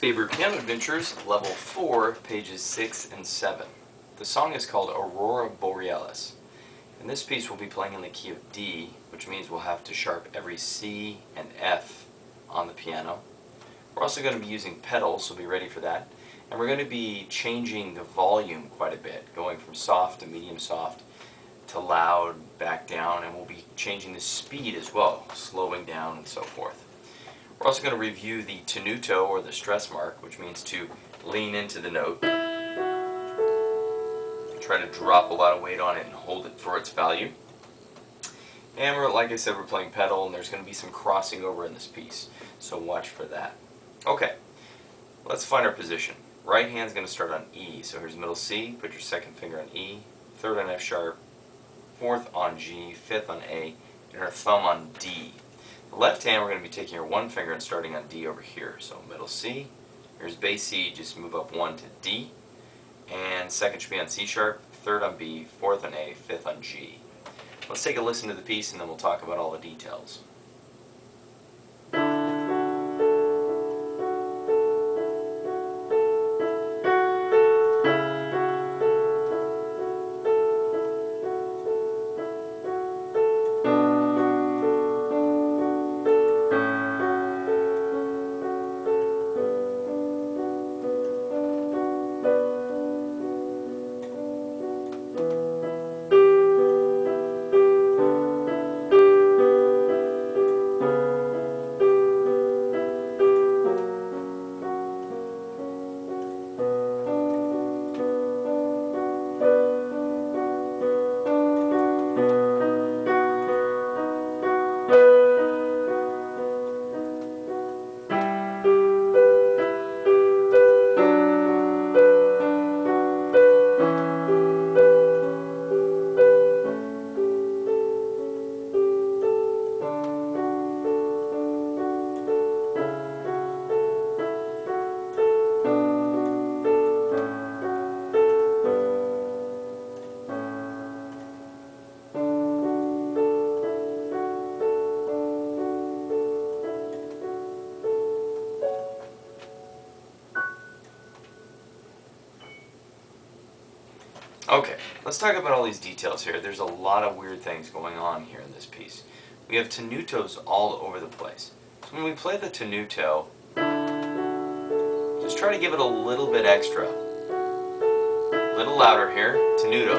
Faber Piano Adventures, Level 4, pages 6 and 7. The song is called Aurora, Borealis. In this piece we'll be playing in the key of D, which means we'll have to sharp every C and F on the piano. We're also going to be using pedals, so be ready for that. And we're going to be changing the volume quite a bit, going from soft to medium soft to loud, back down, and we'll be changing the speed as well, slowing down and so forth. We're also going to review the tenuto, or the stress mark, which means to lean into the note, try to drop a lot of weight on it and hold it for its value. And like I said, we're playing pedal, and there's going to be some crossing over in this piece, so watch for that. Okay, let's find our position. Right hand's going to start on E, so here's middle C, put your second finger on E, third on F sharp, fourth on G, fifth on A, and our thumb on D. The left hand, we're going to be taking our one finger and starting on D over here. So middle C, here's bass C, just move up one to D, and second should be on C sharp, third on B, fourth on A, fifth on G. Let's take a listen to the piece and then we'll talk about all the details. Okay, let's talk about all these details here. There's a lot of weird things going on here in this piece. We have tenutos all over the place. So when we play the tenuto, just try to give it a little bit extra. A little louder here, tenuto.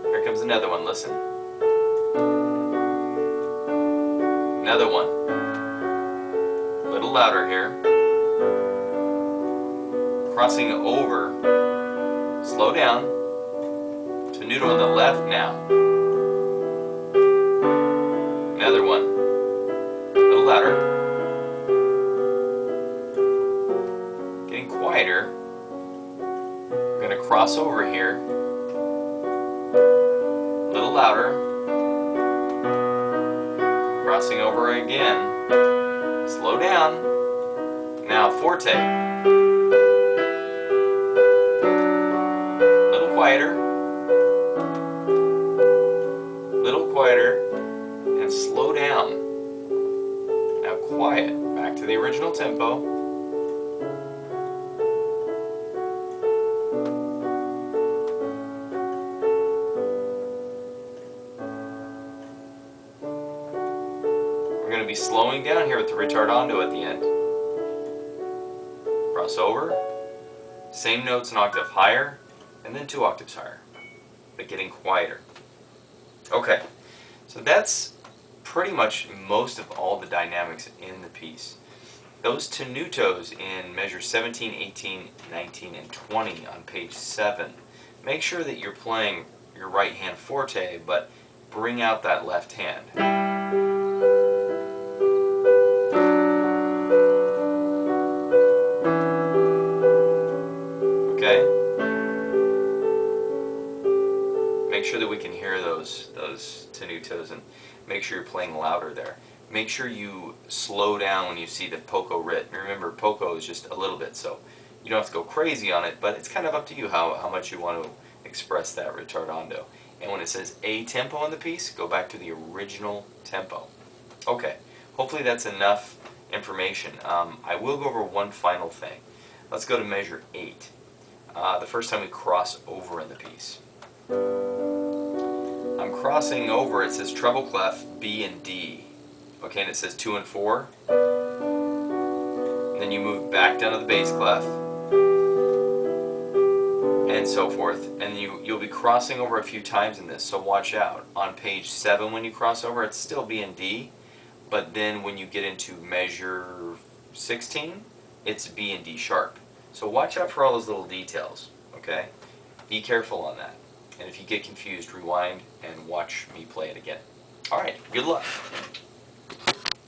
Here comes another one, listen. Another one. A little louder here. Crossing over, slow down, tenuto on the left now. Another one, a little louder. Getting quieter. We're going to cross over here, a little louder. Crossing over again, slow down. Now forte. Quieter, little quieter, and slow down. Now quiet, back to the original tempo. We're going to be slowing down here with the ritardando at the end. Cross over, same notes an octave higher, and then 2 octaves higher, but getting quieter. Okay, so that's pretty much most of all the dynamics in the piece. Those tenutos in measure 17, 18, 19, and 20 on page 7, make sure that you're playing your right hand forte, but bring out that left hand. Okay? Make sure that we can hear those tenutos, and make sure you're playing louder there. Make sure you slow down when you see the poco rit. Remember, poco is just a little bit, so you don't have to go crazy on it, but it's kind of up to you how much you want to express that ritardando. And when it says a tempo on the piece, go back to the original tempo. Okay, hopefully that's enough information. I will go over one final thing. Let's go to measure 8. The first time we cross over in the piece. I'm crossing over, it says treble clef B and D. Okay, and it says 2 and 4. And then you move back down to the bass clef. And so forth. And you'll be crossing over a few times in this, so watch out. On page 7 when you cross over, it's still B and D. But then when you get into measure 16, it's B and D sharp. So watch out for all those little details, okay? Be careful on that. And if you get confused, rewind and watch me play it again. Alright, good luck.